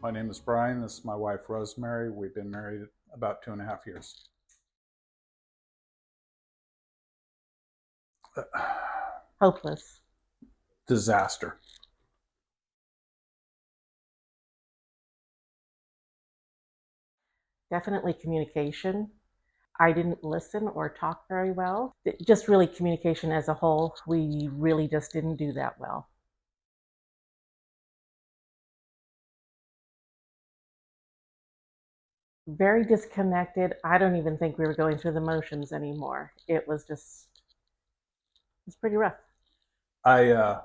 My name is Brian. This is my wife, Rosemary. We've been married about 2.5 years. Hopeless. Disaster. Definitely communication. I didn't listen or talk very well. Just really communication as a whole, we really just didn't do that well. Very disconnected. I don't even think we were going through the motions anymore. It's pretty rough. I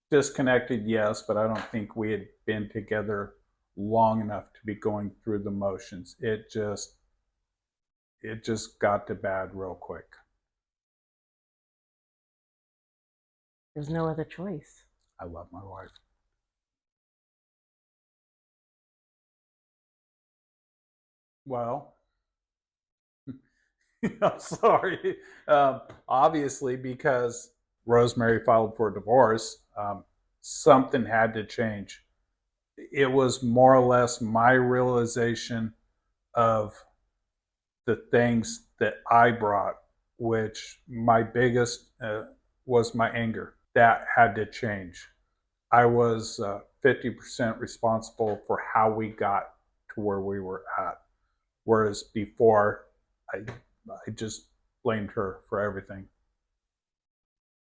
disconnected, yes, but I don't think we had been together long enough to be going through the motions. It just got to bad real quick. There's no other choice. I love my wife. Well, I'm sorry. Obviously, because Rosemary filed for divorce, something had to change. It was more or less my realization of the things that I brought, which my biggest was my anger. That had to change. I was 50% responsible for how we got to where we were at. Whereas before, I, I just blamed her for everything.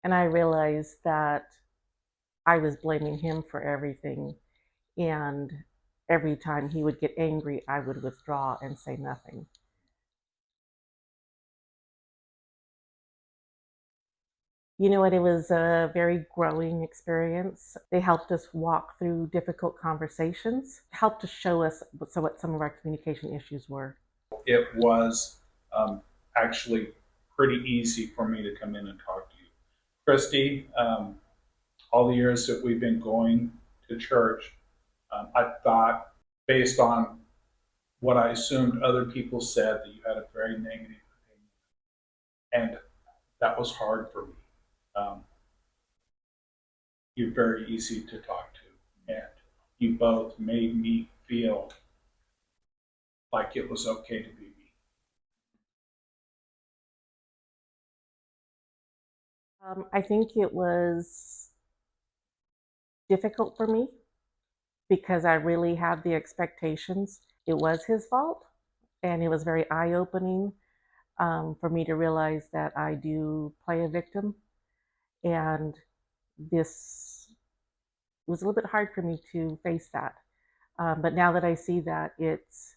And I realized that I was blaming him for everything. And every time he would get angry, I would withdraw and say nothing. You know what? It was a very growing experience. They helped us walk through difficult conversations, helped to show us what some of our communication issues were. It was actually pretty easy for me to come in and talk to you. Christy, all the years that we've been going to church, I thought, based on what I assumed other people said, that you had a very negative opinion. And that was hard for me. Um, you're very easy to talk to. And you both made me feel like it was okay to be me. I think it was difficult for me because I really had the expectations. It was his fault, and it was very eye opening for me to realize that I do play a victim. And this was a little bit hard for me to face that. But now that I see that, it's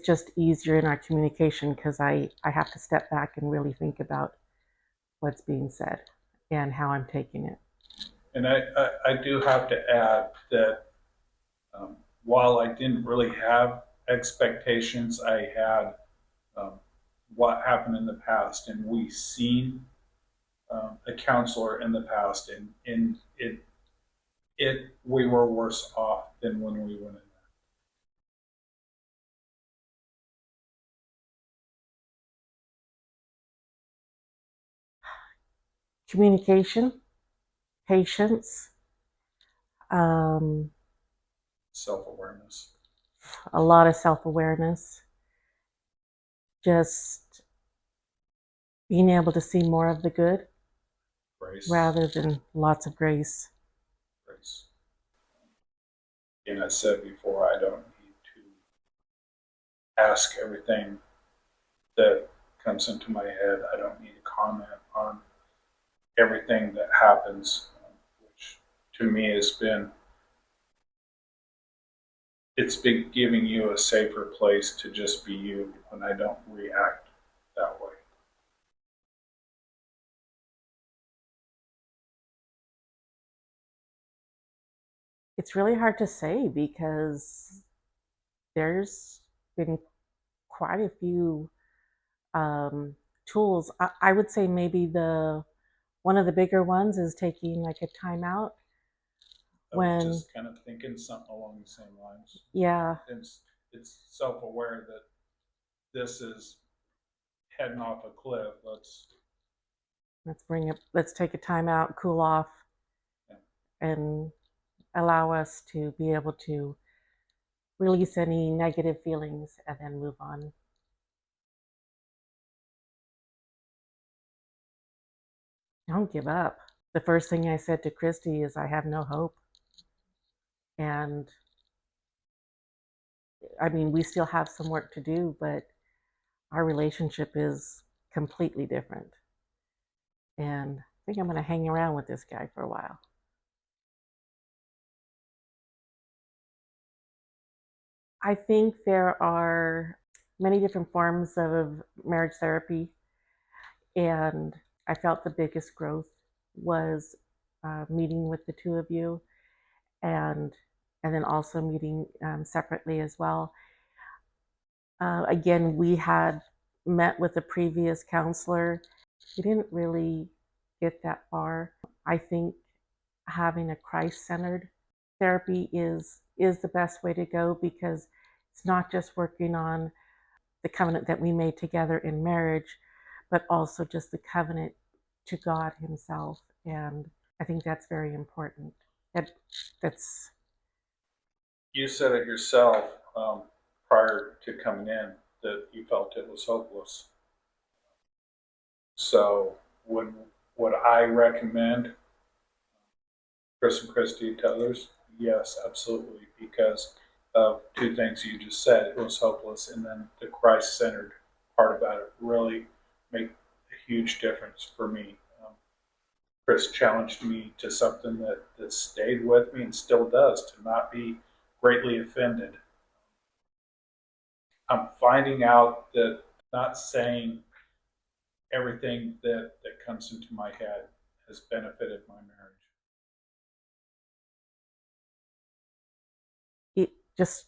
just easier in our communication because I have to step back and really think about what's being said and how I'm taking it. And I do have to add that while I didn't really have expectations, I had um, what happened in the past, and we seen a counselor in the past, and it we were worse off than when we went in Communication, patience, um, self awareness. a lot of self awareness, just being able to see more of the good Grace, rather than lots of grace. grace. And I said before, I don't need to ask everything that comes into my head. I don't need to comment on everything that happens, which to me has been it's been giving you a safer place to just be you when I don't react that way. It's really hard to say because there's been quite a few um, tools. I would say maybe the one of the bigger ones is taking like a timeout I was when, just kind of thinking something along the same lines. yeah, It's self aware that this is heading off a cliff. let's take a timeout, cool off, Yeah. and allow us to be able to release any negative feelings, and then move on. Don't give up. The first thing I said to Christy is, I have no hope. And I mean, we still have some work to do, but our relationship is completely different. And I think I'm going to hang around with this guy for a while. I think there are many different forms of marriage therapy, and I felt the biggest growth was meeting with the two of you, and then also meeting separately as well. Again, we had met with a previous counselor. We didn't really get that far. I think having a Christ-centered therapy is the best way to go, because it's not just working on the covenant that we made together in marriage, but also just the covenant to God Himself. And I think that's very important. That's You said it yourself prior to coming in that you felt it was hopeless. So, would I recommend Chris and Christy to others? Yes, absolutely, because of two things you just said. It was hopeless, and then the Christ-centered part about it really made a huge difference for me. Chris challenged me to something that stayed with me and still does, to not be greatly offended. I'm finding out that not saying everything that comes into my head has benefited my marriage. it, just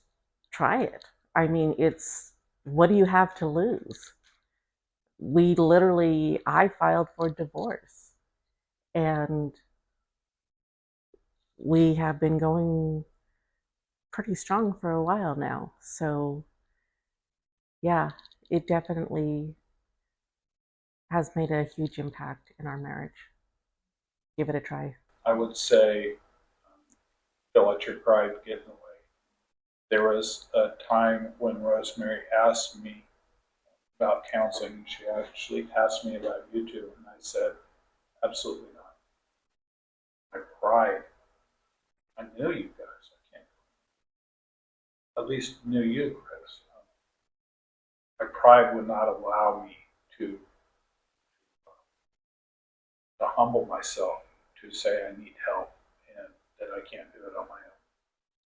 try it. I mean, it's what do you have to lose? I filed for divorce, and we have been going pretty strong for a while now. So, yeah, it definitely has made a huge impact in our marriage. Give it a try. I would say, don't let your pride get in the way. There was a time when Rosemary asked me about counseling. She actually asked me about you two, and I said, absolutely not. My pride, I knew you guys. I can't, at least knew you, Chris. My pride would not allow me to humble myself to say I need help and that I can't do it on my own.